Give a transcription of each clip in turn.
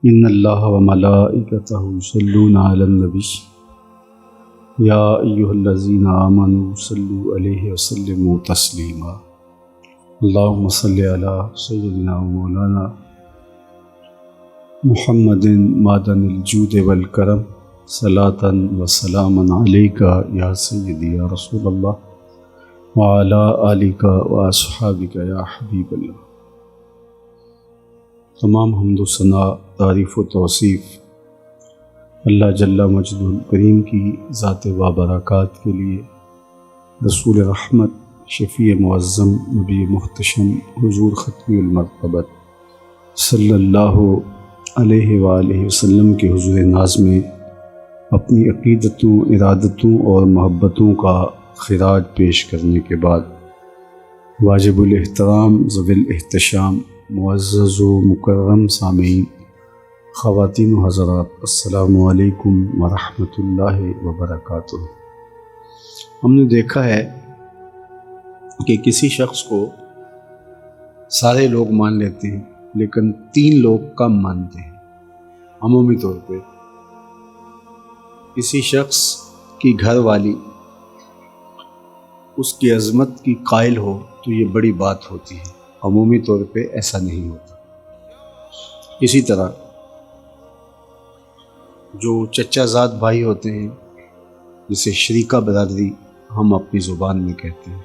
ان اللہ و ملائکتہ یصلون علی النبی یا ایھا الذین آمنوا صلوا علیہ وسلموا تسلیما اللہم صل علی سیدنا و مولانا محمد معدن الجود والکرم صلاۃ و سلاما علیک یا سیدی یا رسول اللہ وعلی آلک و اصحابک یا حبیب اللہ۔ تمام حمد و ثنا، تعریف و توصیف اللہ جل مجدہ الکریم کی ذات بابرکات کے لیے، رسول رحمت، شفیع معظم، نبی محتشم، حضور ختم المرتبت صلی اللہ علیہ وآلہ وسلم کے حضور ناز میں اپنی عقیدتوں، ارادتوں اور محبتوں کا خراج پیش کرنے کے بعد، واجب الاحترام، ذوی الاحتشام، معزز و مکرم سامعین، خواتین و حضرات، السلام علیکم ورحمۃ اللہ وبرکاتہ۔ ہم نے دیکھا ہے کہ کسی شخص کو سارے لوگ مان لیتے ہیں لیکن 3 لوگ کم مانتے ہیں۔ عمومی طور پہ کسی شخص کی گھر والی اس کی عظمت کی قائل ہو تو یہ بڑی بات ہوتی ہے، عمومی طور پہ ایسا نہیں ہوتا۔ اسی طرح جو چچا زاد بھائی ہوتے ہیں، جسے شریکہ برادری ہم اپنی زبان میں کہتے ہیں،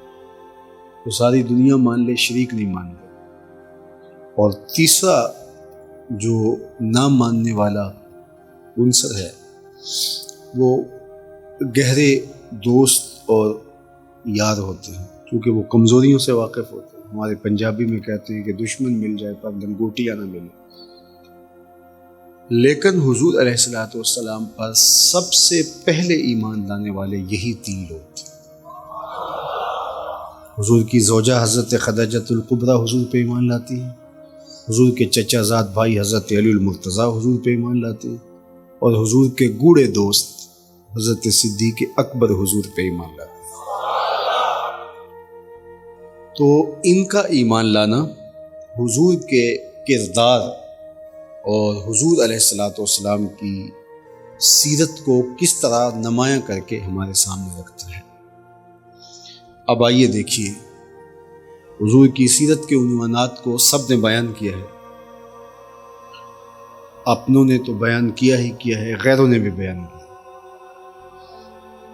تو ساری دنیا مان لے، شریک نہیں مانتے۔ اور تیسرا جو نہ ماننے والا عنصر ہے، وہ گہرے دوست اور یار ہوتے ہیں، کیونکہ وہ کمزوریوں سے واقف ہوتے ہیں۔ ہمارے پنجابی میں کہتے ہیں کہ دشمن مل جائے پر لنگوٹیا نہ ملے۔ لیکن حضور علیہ الصلوۃ والسلام پر سب سے پہلے ایمان لانے والے یہی 3 لوگ تھے۔ حضور کی زوجہ حضرت خدیجۃ الکبریٰ حضور پہ ایمان لاتی ہیں، حضور کے چچا زاد بھائی حضرت علی المرتضیٰ حضور پہ ایمان لاتے ہیں، اور حضور کے گوڑے دوست حضرت صدیق اکبر حضور پہ ایمان لاتے ہیں۔ تو ان کا ایمان لانا حضور کے کردار اور حضور علیہ الصلوۃ والسلام کی سیرت کو کس طرح نمایاں کر کے ہمارے سامنے رکھتا ہے۔ اب آئیے دیکھیے، حضور کی سیرت کے عنوانات کو سب نے بیان کیا ہے، اپنوں نے تو بیان کیا ہی کیا ہے، غیروں نے بھی بیان کیا۔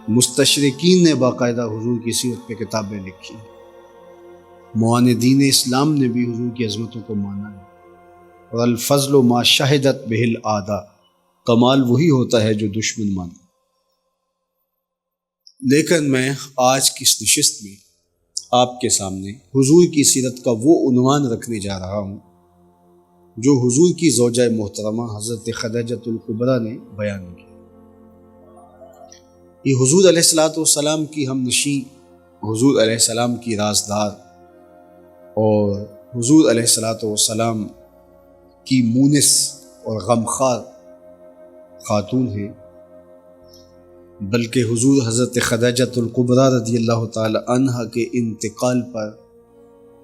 مستشرقین نے باقاعدہ حضور کی سیرت پہ کتابیں لکھی، معاندین اسلام نے بھی حضور کی عظمتوں کو مانا ہے۔ اور الفضل ما شہدت بہ الاعداء، کمال وہی ہوتا ہے جو دشمن مانے۔ لیکن میں آج کی اس نشست میں آپ کے سامنے حضور کی سیرت کا وہ عنوان رکھنے جا رہا ہوں جو حضور کی زوجہ محترمہ حضرت خدیجۃ الکبریٰ نے بیان کیا۔ یہ حضور علیہ الصلوۃ والسلام کی ہم نشیں، حضور علیہ السلام کی رازدار اور حضور علیہ الصلوۃ والسلام کی مونس اور غمخوار خاتون ہیں، بلکہ حضور حضرت خدیجۃ الکبریٰ رضی اللہ تعالی عنہ کے انتقال پر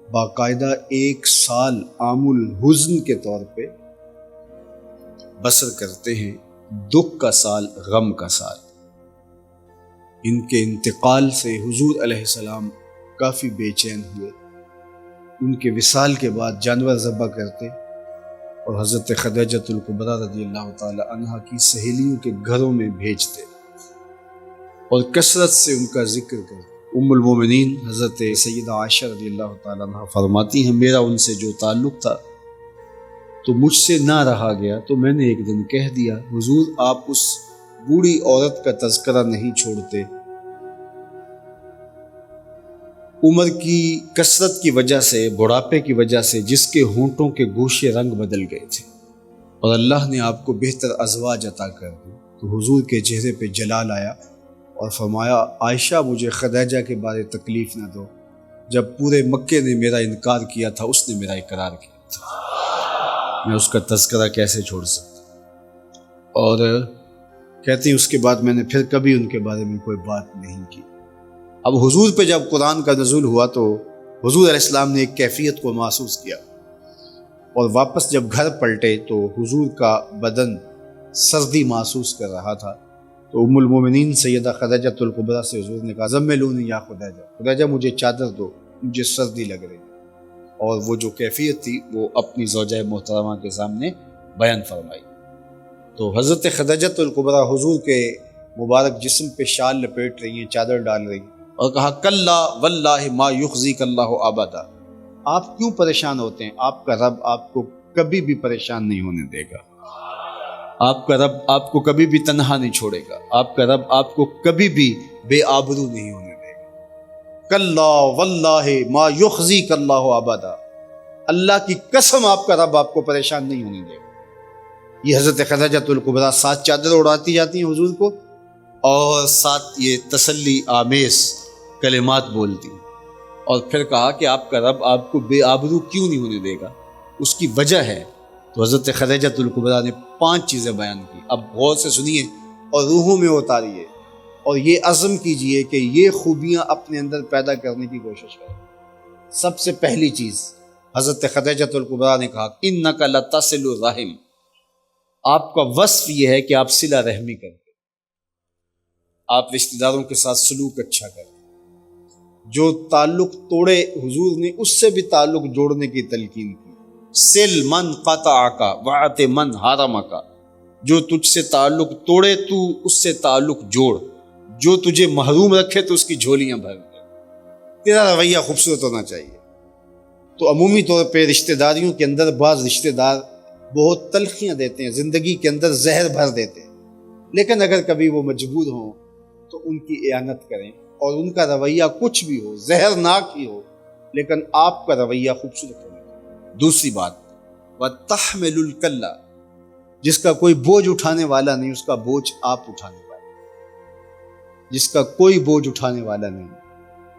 باقاعدہ 1 سال عام الحزن کے طور پہ بسر کرتے ہیں، دکھ کا سال، غم کا سال۔ ان کے انتقال سے حضور علیہ السلام کافی بے چین ہوئے، ان کے وصال کے بعد جانور ذبح کرتے اور حضرت خدیجۃ الکبریٰ رضی اللہ تعالی عنہ کی سہیلیوں کے گھروں میں بھیجتے اور کثرت سے ان کا ذکر کرتے۔ ام المومنین حضرت سیدہ عائشہ رضی اللہ تعالی عنہ فرماتی ہیں، میرا ان سے جو تعلق تھا تو مجھ سے نہ رہا گیا، تو میں نے ایک دن کہہ دیا، حضور آپ اس بوڑھی عورت کا تذکرہ نہیں چھوڑتے، عمر کی کثرت کی وجہ سے، بڑھاپے کی وجہ سے جس کے ہونٹوں کے گوشے رنگ بدل گئے تھے، اور اللہ نے آپ کو بہتر ازواج عطا کر دی۔ تو حضور کے چہرے پہ جلال آیا اور فرمایا، عائشہ مجھے خدیجہ کے بارے تکلیف نہ دو، جب پورے مکے نے میرا انکار کیا تھا اس نے میرا اقرار کیا تھا، میں اس کا تذکرہ کیسے چھوڑ سکتا۔ اور کہتی ہیں اس کے بعد میں نے پھر کبھی ان کے بارے میں کوئی بات نہیں کی۔ اب حضور پہ جب قرآن کا نزول ہوا تو حضور علیہ السلام نے ایک کیفیت کو محسوس کیا اور واپس جب گھر پلٹے تو حضور کا بدن سردی محسوس کر رہا تھا، تو ام المومنین سیدہ خدیجہ الکبریٰ سے حضور نے کہا زملونی یا خدیجہ مجھے چادر دو، مجھے سردی لگ رہی ہے۔ اور وہ جو کیفیت تھی وہ اپنی زوجہ محترمہ کے سامنے بیان فرمائی۔ تو حضرت خدیجہ الکبریٰ حضور کے مبارک جسم پہ شال لپیٹ رہی ہیں، چادر ڈال رہی ہیں، اور کہا کلا واللہ ما یخزیک اللہ ابدا، آپ کیوں پریشان ہوتے ہیں؟ آپ کا رب آپ کو کبھی بھی پریشان نہیں ہونے دے گا، آپ کا رب آپ کو کبھی بھی تنہا نہیں چھوڑے گا، آپ کا رب آپ کو کبھی بھی بے آبرو نہیں ہونے دے گا۔ کلا واللہ ما یخزیک اللہ ابدا، اللہ کی قسم آپ کا رب آپ کو پریشان نہیں ہونے دے گا۔ یہ حضرت خدیجہ الکبریٰ ساتھ چادر اڑاتی جاتی ہیں حضور کو، اور ساتھ یہ تسلی آمیز کلمات بولتی ہیں، اور پھر کہا کہ آپ کا رب آپ کو بے آبرو کیوں نہیں ہونے دے گا، اس کی وجہ ہے۔ تو حضرت خدیجہ الکبریٰ نے 5 چیزیں بیان کی، اب غور سے سنیے اور روحوں میں اتاریے، اور یہ عزم کیجئے کہ یہ خوبیاں اپنے اندر پیدا کرنے کی کوشش کریں۔ سب سے پہلی چیز حضرت خدیجہ الکبریٰ نے کہا انک لتصل الرحم، آپ کا وصف یہ ہے کہ آپ صلہ رحمی کرتے، آپ رشتہ داروں کے ساتھ سلوک اچھا کرتے، جو تعلق توڑے حضور نے اس سے بھی تعلق جوڑنے کی تلقین کی۔ سل من قطعک وعط من حرمک، جو تجھ سے تعلق توڑے تو اس سے تعلق جوڑ، جو تجھے محروم رکھے تو اس کی جھولیاں بھر دے، تیرا رویہ خوبصورت ہونا چاہیے۔ تو عمومی طور پہ رشتہ داریوں کے اندر بعض رشتہ دار بہت تلخیاں دیتے ہیں، زندگی کے اندر زہر بھر دیتے ہیں، لیکن اگر کبھی وہ مجبور ہوں تو ان کی اعانت کریں، اور ان کا رویہ کچھ بھی ہو، زہرناک ہی ہو، لیکن آپ کا رویہ خوبصورت ہونا چاہیے۔ دوسری بات وَتَحْمِلُ الْكَلَّ، جس کا کوئی بوجھ اٹھانے والا نہیں اس کا بوجھ آپ اٹھانے والے، جس کا کوئی بوجھ اٹھانے والا نہیں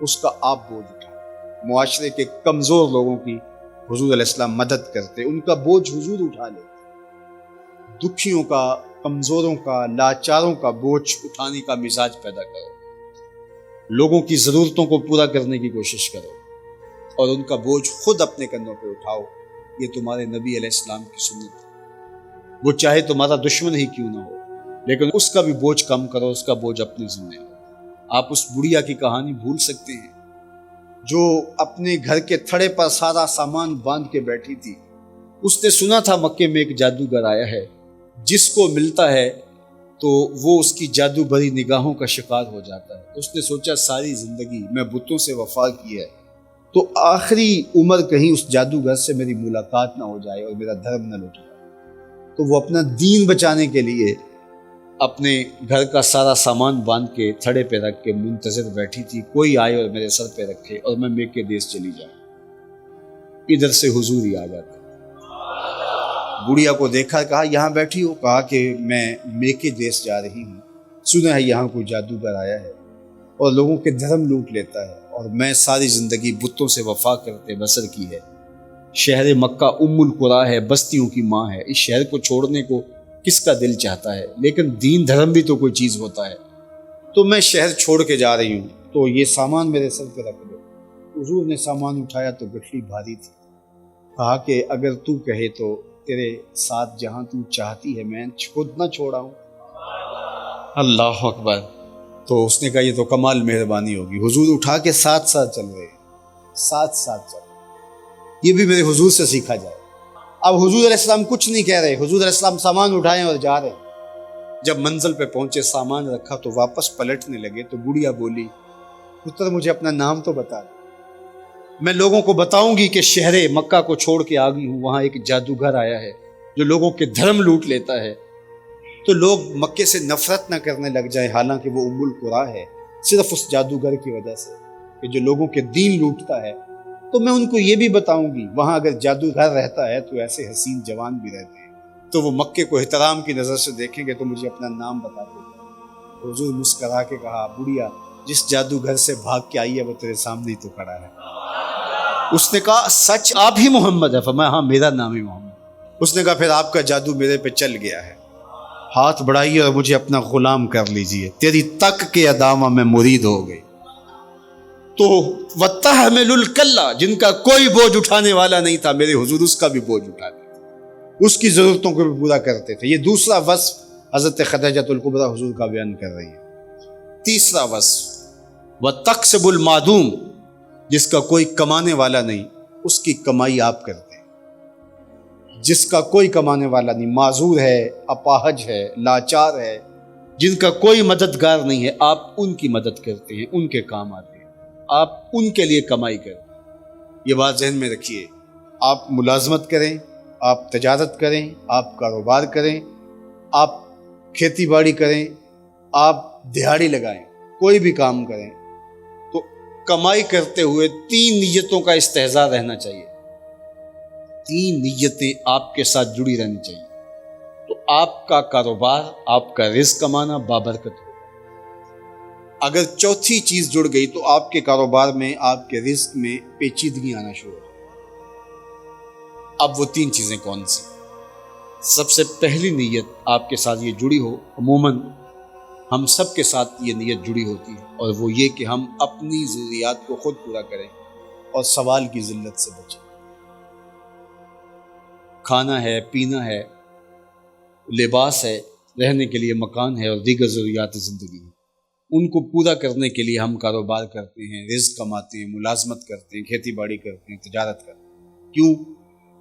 اس کا آپ بوجھ اٹھائیں۔ معاشرے کے کمزور لوگوں کی حضور علیہ السلام مدد کرتے، ان کا بوجھ حضور اٹھا لیتے، دکھیوں کا، کمزوروں کا، لاچاروں کا بوجھ اٹھانے کا مزاج پیدا کرو، لوگوں کی ضرورتوں کو پورا کرنے کی کوشش کرو، اور ان کا بوجھ خود اپنے کندھوں پہ اٹھاؤ۔ یہ تمہارے نبی علیہ السلام کی سنت ہے، وہ چاہے تمہارا دشمن ہی کیوں نہ ہو، لیکن اس کا بھی بوجھ کم کرو، اس کا بوجھ اپنے ذمہ ہو۔ آپ اس بڑھیا کی کہانی بھول سکتے ہیں جو اپنے گھر کے تھڑے پر سارا سامان باندھ کے بیٹھی تھی، اس نے سنا تھا مکے میں ایک جادوگر آیا ہے، جس کو ملتا ہے تو وہ اس کی جادو بھری نگاہوں کا شکار ہو جاتا ہے۔ اس نے سوچا ساری زندگی میں بتوں سے وفا کی ہے، تو آخری عمر کہیں اس جادوگر سے میری ملاقات نہ ہو جائے اور میرا دھرم نہ لوٹ جائے۔ تو وہ اپنا دین بچانے کے لیے اپنے گھر کا سارا سامان باندھ کے تھڑے پہ رکھ کے منتظر بیٹھی تھی، کوئی آئے اور میرے سر پہ رکھے اور میں میکے دیس چلی جاؤں۔ ادھر سے حضور ہی آ جاتا۔ بڑھیا کو دیکھا، کہا یہاں بیٹھی ہو؟ کہا کہ میں میکے دیس جا رہی ہوں، سنا ہے یہاں کوئی جادوگر آیا ہے اور لوگوں کے دھرم لوٹ لیتا ہے، اور میں ساری زندگی بتوں سے وفا کرتے بسر کی ہے۔ شہر مکہ ام القریٰ ہے، بستیوں کی ماں ہے، اس شہر کو چھوڑنے کو کس کا دل چاہتا ہے، لیکن دین دھرم بھی تو کوئی چیز ہوتا ہے، تو میں شہر چھوڑ کے جا رہی ہوں، تو یہ سامان میرے سر پہ رکھ دو۔ حضور نے سامان اٹھایا تو گٹھلی بھاری تھی، کہا کہ اگر تو کہے تو تیرے ساتھ جہاں تو چاہتی ہے میں خود نہ چھوڑاؤں۔ اللہ اکبر۔ تو اس نے کہا یہ تو کمال مہربانی ہوگی۔ حضور اٹھا کے ساتھ ساتھ چل رہے ہیں، ساتھ ساتھ چل رہے ہیں، یہ بھی میرے حضور سے سیکھا جائے۔ اب حضور علیہ السلام کچھ نہیں کہہ رہے، حضور علیہ السلام سامان اٹھائے اور جا رہے ہیں۔ جب منزل پہ پہنچے، سامان رکھا تو واپس پلٹنے لگے، تو بڑھیا بولی پتر مجھے اپنا نام تو بتا دے، میں لوگوں کو بتاؤں گی کہ شہر مکہ کو چھوڑ کے آ گئی ہوں، وہاں ایک جادوگر آیا ہے جو لوگوں کے دھرم لوٹ لیتا ہے، تو لوگ مکے سے نفرت نہ کرنے لگ جائیں، حالانکہ وہ ام القریٰ ہے، صرف اس جادوگر کی وجہ سے کہ جو لوگوں کے دین لوٹتا ہے۔ تو میں ان کو یہ بھی بتاؤں گی وہاں اگر جادوگر رہتا ہے تو ایسے حسین جوان بھی رہتے ہیں، تو وہ مکے کو احترام کی نظر سے دیکھیں گے، تو مجھے اپنا نام بتا دیں۔ حضور مسکرا کے کہا بڑھیا جس جادوگر سے بھاگ کے آئی ہے وہ تیرے سامنے ہی تو کھڑا ہے۔ اس نے کہا سچ آپ ہی محمد ہے؟ فرمایا ہاں میرا نام ہی محمد۔ اس نے کہا پھر آپ کا جادو میرے پہ چل گیا ہے، ہاتھ بڑھائیے اور مجھے اپنا غلام کر لیجئے، تیری تک کے ادامہ میں مرید ہو گئی۔ تو وَتَحْمِلُ الْكَلَّ، جن کا کوئی بوجھ اٹھانے والا نہیں تھا، میرے حضور اس کا بھی بوجھ اٹھاتے تھے، اس کی ضرورتوں کو بھی پورا کرتے تھے۔ یہ دوسرا وصف حضرت خدیجۃ الکبریٰ حضور کا بیان کر رہی ہے۔ تیسرا وصف وَتَقْسِبُ الْمَعْدُومَ، جس کا کوئی کمانے والا نہیں، اس کی کمائی آپ کرتے ہیں۔ جس کا کوئی کمانے والا نہیں، معذور ہے، اپاہج ہے، لاچار ہے، جن کا کوئی مددگار نہیں ہے، آپ ان کی مدد کرتے ہیں، ان کے کام آتے ہیں، آپ ان کے لیے کمائی کریں۔ یہ بات ذہن میں رکھیے، آپ ملازمت کریں، آپ تجارت کریں، آپ کاروبار کریں، آپ کھیتی باڑی کریں، آپ دہاڑی لگائیں، کوئی بھی کام کریں، تو کمائی کرتے ہوئے 3 نیتوں کا استحضار رہنا چاہیے۔ 3 نیتیں آپ کے ساتھ جڑی رہنی چاہیے، تو آپ کا کاروبار، آپ کا رزق کمانا بابرکت ہو۔ اگر چوتھی چیز جڑ گئی تو آپ کے کاروبار میں، آپ کے رزق میں پیچیدگی آنا شروع ہو۔ اب وہ 3 چیزیں کون سی؟ سب سے پہلی نیت آپ کے ساتھ یہ جڑی ہو، عموماً ہم سب کے ساتھ یہ نیت جڑی ہوتی ہے، اور وہ یہ کہ ہم اپنی ضروریات کو خود پورا کریں اور سوال کی ذلت سے بچیں۔ کھانا ہے، پینا ہے، لباس ہے، رہنے کے لیے مکان ہے، اور دیگر ضروریات زندگی ہیں، ان کو پورا کرنے کے لیے ہم کاروبار کرتے ہیں، رزق کماتے ہیں، ملازمت کرتے ہیں، کھیتی باڑی کرتے ہیں، تجارت کرتے ہیں۔ کیوں؟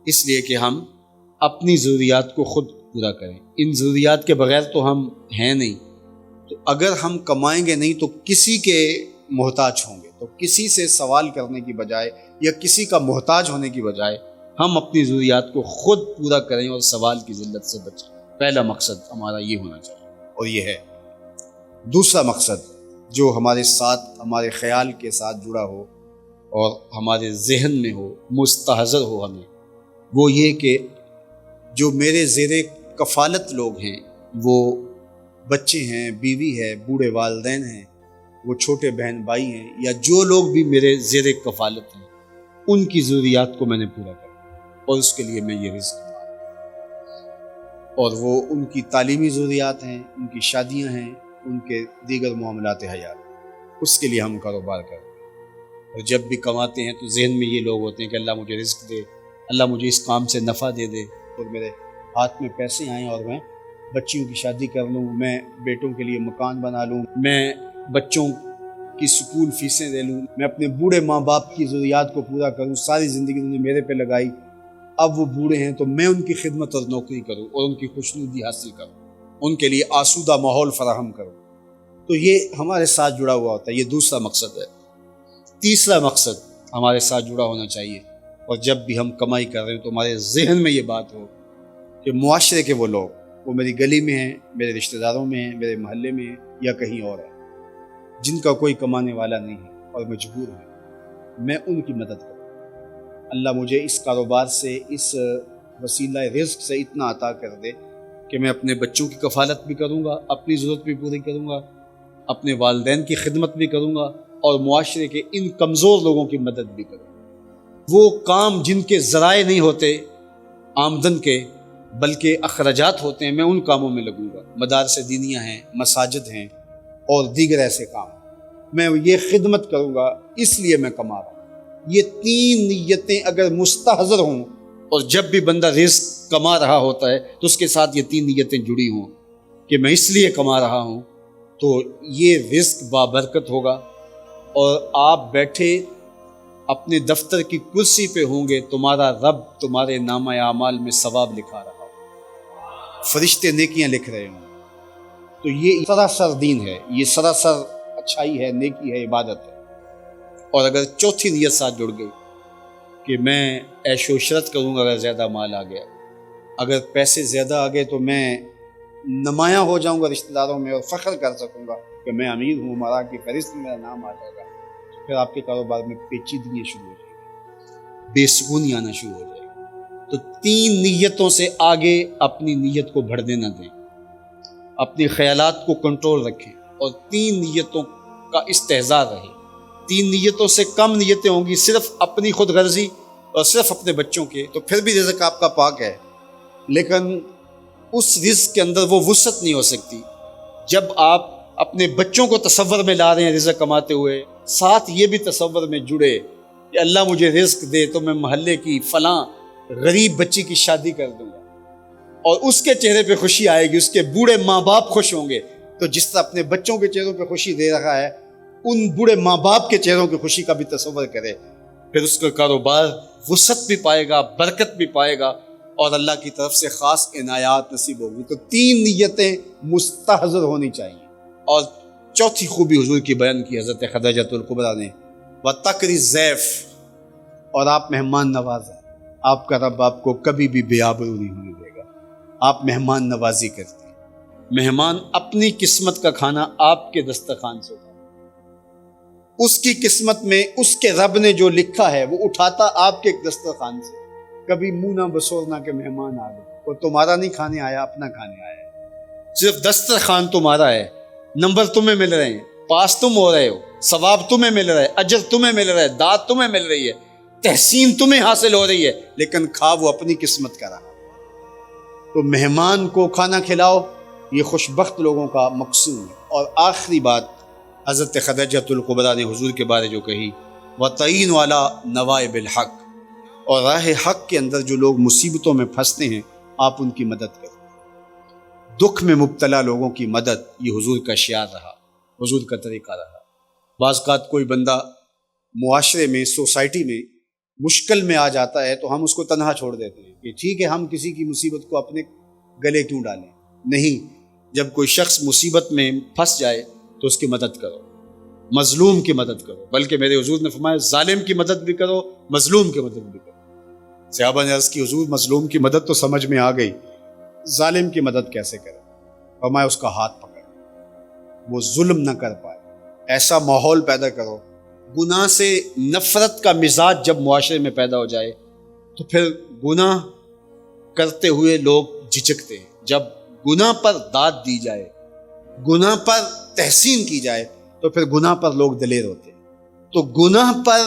اس لیے کہ ہم اپنی ضروریات کو خود پورا کریں۔ ان ضروریات کے بغیر تو ہم ہیں نہیں، تو اگر ہم کمائیں گے نہیں تو کسی کے محتاج ہوں گے، تو کسی سے سوال کرنے کی بجائے یا کسی کا محتاج ہونے کی بجائے ہم اپنی ضروریات کو خود پورا کریں اور سوال کی ذلت سے بچیں۔ پہلا مقصد ہمارا یہ ہونا چاہیے، اور یہ ہے۔ دوسرا مقصد جو ہمارے ساتھ، ہمارے خیال کے ساتھ جڑا ہو اور ہمارے ذہن میں ہو، مستحضر ہو ہمیں، وہ یہ کہ جو میرے زیر کفالت لوگ ہیں، وہ بچے ہیں، بیوی ہے، بوڑھے والدین ہیں، وہ چھوٹے بہن بھائی ہیں، یا جو لوگ بھی میرے زیر کفالت ہیں، ان کی ضروریات کو میں نے پورا کرنا، اور اس کے لیے میں یہ رزق کماؤں۔ اور وہ ان کی تعلیمی ضروریات ہیں، ان کی شادیاں ہیں، ان کے دیگر معاملات حیات، اس کے لیے ہم کاروبار کرتے ہیں۔ اور جب بھی کماتے ہیں تو ذہن میں یہ لوگ ہوتے ہیں کہ اللہ مجھے رزق دے، اللہ مجھے اس کام سے نفع دے دے، اور میرے ہاتھ میں پیسے آئیں اور میں بچیوں کی شادی کر لوں، میں بیٹوں کے لیے مکان بنا لوں، میں بچوں کی سکول فیسیں دے لوں، میں اپنے بوڑھے ماں باپ کی ضروریات کو پورا کروں۔ ساری زندگی انہوں نے میرے پہ لگائی، اب وہ بوڑھے ہیں تو میں ان کی خدمت اور نوکری کروں اور ان کی خوشنودی حاصل کروں، ان کے لیے آسودہ ماحول فراہم کروں۔ تو یہ ہمارے ساتھ جڑا ہوا ہوتا ہے، یہ دوسرا مقصد ہے۔ تیسرا مقصد ہمارے ساتھ جڑا ہونا چاہیے، اور جب بھی ہم کمائی کر رہے ہیں تو ہمارے ذہن میں یہ بات ہو کہ معاشرے کے وہ لوگ، وہ میری گلی میں ہیں، میرے رشتہ داروں میں ہیں، میرے محلے میں ہیں، یا کہیں اور ہیں، جن کا کوئی کمانے والا نہیں ہے اور مجبور ہیں، میں ان کی مدد کروں۔ اللہ مجھے اس کاروبار سے، اس وسیلہ رزق سے اتنا عطا کر دے کہ میں اپنے بچوں کی کفالت بھی کروں گا، اپنی ضرورت بھی پوری کروں گا، اپنے والدین کی خدمت بھی کروں گا، اور معاشرے کے ان کمزور لوگوں کی مدد بھی کروں گا۔ وہ کام جن کے ذرائع نہیں ہوتے آمدن کے، بلکہ اخراجات ہوتے ہیں، میں ان کاموں میں لگوں گا۔ مدارس دینیہ ہیں، مساجد ہیں، اور دیگر ایسے کام، میں یہ خدمت کروں گا، اس لیے میں کما رہا ہوں۔ یہ 3 نیتیں اگر مستحضر ہوں، اور جب بھی بندہ رزق کما رہا ہوتا ہے تو اس کے ساتھ یہ 3 نیتیں جڑی ہوں کہ میں اس لیے کما رہا ہوں، تو یہ رزق بابرکت ہوگا، اور آپ بیٹھے اپنے دفتر کی کرسی پہ ہوں گے، تمہارا رب تمہارے نامہ اعمال میں ثواب لکھا رہا ہو، فرشتے نیکیاں لکھ رہے ہوں۔ تو یہ سراسر دین ہے، یہ سراسر اچھائی ہے، نیکی ہے، عبادت ہے۔ اور اگر چوتھی نیت ساتھ جڑ گئی کہ میں عیش و عشرت کروں گا، اگر زیادہ مال آ گیا، اگر پیسے زیادہ آ گئے تو میں نمایاں ہو جاؤں گا رشتہ داروں میں اور فخر کر سکوں گا کہ میں امیر ہوں، مارا کی فہرست میں میرا نام آ جائے گا، پھر آپ کے کاروبار میں پیچیدگیاں شروع ہو جائیں گی، بے سکونی آنا شروع ہو جائے گی۔ تو 3 نیتوں سے آگے اپنی نیت کو بڑھنے نہ دیں، اپنے خیالات کو کنٹرول رکھیں، اور 3 نیتوں کا استحضار رہے۔ 3 نیتوں سے کم نیتیں ہوں گی، صرف اپنی خود غرضی اور صرف اپنے بچوں کے، تو پھر بھی رزق آپ کا پاک ہے، لیکن اس رزق کے اندر وہ وسعت نہیں ہو سکتی۔ جب آپ اپنے بچوں کو تصور میں لا رہے ہیں رزق کماتے ہوئے، ساتھ یہ بھی تصور میں جڑے کہ اللہ مجھے رزق دے تو میں محلے کی فلاں غریب بچی کی شادی کر دوں گا، اور اس کے چہرے پہ خوشی آئے گی، اس کے بوڑھے ماں باپ خوش ہوں گے۔ تو جس طرح اپنے بچوں کے چہروں پہ خوشی دے رہا ہے، ان بوڑھے ماں باپ کے چہروں کی خوشی کا بھی تصور کرے، پھر اس کا کاروبار وسعت بھی پائے گا، برکت بھی پائے گا، اور اللہ کی طرف سے خاص عنایات نصیب ہوگی۔ تو 3 نیتیں مستحضر ہونی چاہیے۔ اور چوتھی خوبی حضور کی بیان کی حضرت خدیجہ الکبریٰ نے، وَتَقْرِي الضَّيْفَ، اور آپ مہمان نواز ہیں۔ آپ کا رب آپ کو کبھی بھی بے آبرو نہیں ہونے دے گا۔ آپ مہمان نوازی کرتے ہیں، مہمان اپنی قسمت کا کھانا آپ کے دسترخوان سے اٹھاتا، اس کی قسمت میں اس کے رب نے جو لکھا ہے وہ اٹھاتا آپ کے دسترخوان سے۔ کبھی منہ نہ بسورنا کہ مہمان آ گئے، وہ تمہارا نہیں کھانے آیا، اپنا کھانے آیا ہے۔ صرف دسترخوان تمہارا ہے، نمبر تمہیں مل رہے ہیں، پاس تم ہو رہے ہو، ثواب تمہیں مل رہا ہے، اجر تمہیں مل رہا ہے، داد تمہیں مل رہی ہے، تحسین تمہیں حاصل ہو رہی ہے، لیکن کھا وہ اپنی قسمت کا رہا۔ تو مہمان کو کھانا کھلاؤ، یہ خوش بخت لوگوں کا مقصود ہے۔ اور آخری بات حضرت خدیجہ الکبریٰ نے حضور کے بارے جو کہی، وَتَعِينُ عَلَىٰ نَوَائِبِ الْحَقِّ، اور راہ حق کے اندر جو لوگ مصیبتوں میں پھنستے ہیں آپ ان کی مدد کریں۔ دکھ میں مبتلا لوگوں کی مدد، یہ حضور کا شعار رہا، حضور کا طریقہ رہا۔ بعض اوقات کوئی بندہ معاشرے میں، سوسائٹی میں مشکل میں آ جاتا ہے تو ہم اس کو تنہا چھوڑ دیتے ہیں کہ ٹھیک ہے، ہم کسی کی مصیبت کو اپنے گلے کیوں ڈالیں۔ نہیں، جب کوئی شخص مصیبت میں پھنس جائے تو اس کی مدد کرو، مظلوم کی مدد کرو، بلکہ میرے حضور نے فرمایا ظالم کی مدد بھی کرو، مظلوم کی مدد بھی کرو۔ صحابہ نے عرض کی حضور مظلوم کی مدد تو سمجھ میں آ گئی، ظالم کی مدد کیسے کرے؟ فرمایا اس کا ہاتھ پکڑ، وہ ظلم نہ کر پائے، ایسا ماحول پیدا کرو۔ گناہ سے نفرت کا مزاج جب معاشرے میں پیدا ہو جائے تو پھر گناہ کرتے ہوئے لوگ جھجکتے ہیں۔ جب گناہ پر داد دی جائے، گناہ پر تحسین کی جائے تو پھر گناہ پر لوگ دلیر ہوتے ہیں۔ تو گناہ پر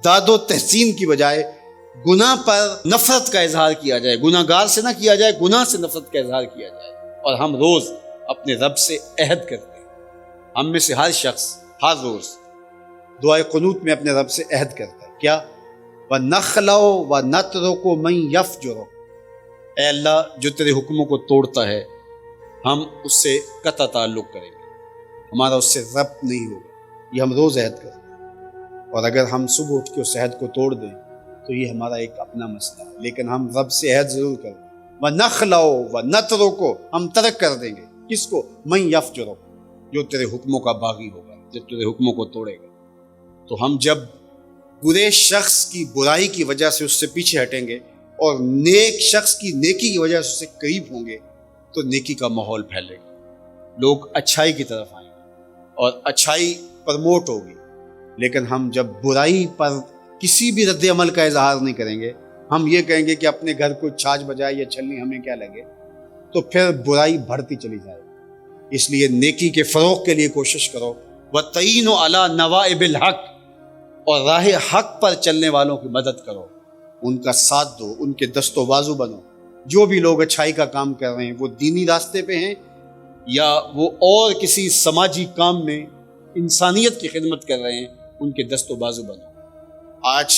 داد و تحسین کی بجائے گناہ پر نفرت کا اظہار کیا جائے، گناہ گار سے نہ کیا جائے، گناہ سے نفرت کا اظہار کیا جائے۔ اور ہم روز اپنے رب سے عہد کرتے ہیں، ہم میں سے ہر شخص ہر روز دعائے قنوت میں اپنے رب سے عہد کرتا ہے، کیا؟ وَنَخْلَوْ وَنَتْرُكُ مَنْ يَفْجُرُ، اے اللہ جو تیرے حکموں کو توڑتا ہے ہم اس سے قطع تعلق کریں گے، ہمارا اس سے ربط نہیں ہوگا۔ یہ ہم روز عہد کرتے ہیں، اور اگر ہم صبح اٹھ کے اس عہد کو توڑ دیں تو یہ ہمارا ایک اپنا مسئلہ ہے، لیکن ہم رب سے عہد ضرور کریں گے۔ وَنَخْلَوْ وَنَتْرُكُ، ہم ترک کر دیں گے، کس کو؟ مَنْ يَفْجُرُ، جو تیرے حکموں کا باغی ہوگا، جو تیرے حکموں کو توڑے گا۔ تو ہم جب برے شخص کی برائی کی وجہ سے اس سے پیچھے ہٹیں گے اور نیک شخص کی نیکی کی وجہ سے اس سے قریب ہوں گے تو نیکی کا ماحول پھیلے گا، لوگ اچھائی کی طرف آئیں گے اور اچھائی پرموٹ ہوگی۔ لیکن ہم جب برائی پر کسی بھی رد عمل کا اظہار نہیں کریں گے، ہم یہ کہیں گے کہ اپنے گھر کو چھاج بجائے یا چھلنی ہمیں کیا لگے، تو پھر برائی بڑھتی چلی جائے گی۔ اس لیے نیکی کے فروغ کے لیے کوشش کرو، وَتَعِينُ عَلَىٰ نَوَائِبِ الْحَقِّ، اور راہ حق پر چلنے والوں کی مدد کرو، ان کا ساتھ دو، ان کے دست و بازو بنو۔ جو بھی لوگ اچھائی کا کام کر رہے ہیں، وہ دینی راستے پہ ہیں یا وہ اور کسی سماجی کام میں انسانیت کی خدمت کر رہے ہیں، ان کے دست و بازو بنو۔ آج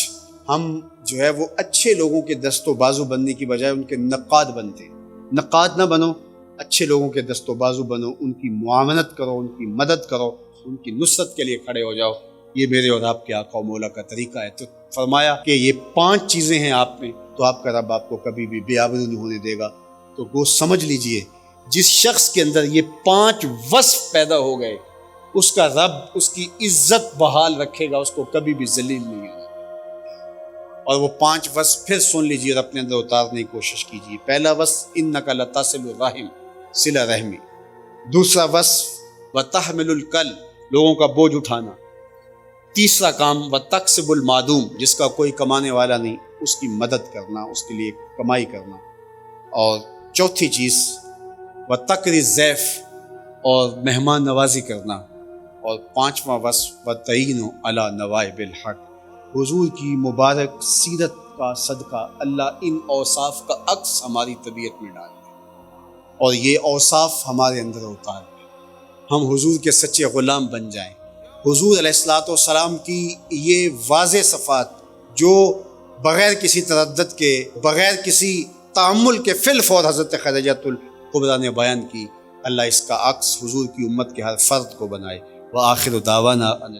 ہم جو ہے وہ اچھے لوگوں کے دست و بازو بننے کی بجائے ان کے نقاد بنتے ہیں۔ نقاد نہ بنو، اچھے لوگوں کے دست و بازو بنو، ان کی معاونت کرو، ان کی مدد کرو، ان کی نصرت کے لیے کھڑے ہو جاؤ۔ یہ میرے اور آپ کے آقا و مولا کا طریقہ ہے۔ تو فرمایا کہ یہ 5 چیزیں ہیں آپ میں، تو آپ کا رب آپ کو کبھی بھی بے آبرو نہیں ہونے دے گا۔ تو وہ سمجھ لیجئے، جس شخص کے اندر یہ 5 وصف پیدا ہو گئے، اس کا رب اس کی عزت بحال رکھے گا، اس کو کبھی بھی ذلیل نہیں ہوگا۔ اور وہ 5 وصف پھر سن لیجئے اور اپنے اندر اتارنے کی کوشش کیجئے۔ پہلا وصف انک لتصل الرحم، صلہ رحمی۔ دوسرا وصف وتحمل الکل، لوگوں کا بوجھ اٹھانا۔ تیسرا کام وتکسب المعدوم، جس کا کوئی کمانے والا نہیں اس کی مدد کرنا، اس کے لیے کمائی کرنا۔ اور چوتھی چیز وتقری الضیف، اور مہمان نوازی کرنا۔ اور 5واں وصف وتعین علی نوائب الحق، حضور کی مبارک سیرت کا صدقہ اللہ ان اوصاف کا عکس ہماری طبیعت میں ڈال دے اور یہ اوصاف ہمارے اندر اتار دے، ہم حضور کے سچے غلام بن جائیں، حضور علیہ الصلوۃ والسلام کی یہ واضح صفات جو بغیر کسی تردد کے، بغیر کسی تعمل کے فی الفور حضرت خدیجہ الکبریٰ نے بیان کی، اللہ اس کا عکس حضور کی امت کے ہر فرد کو بنائے۔ وآخر دعوانا ان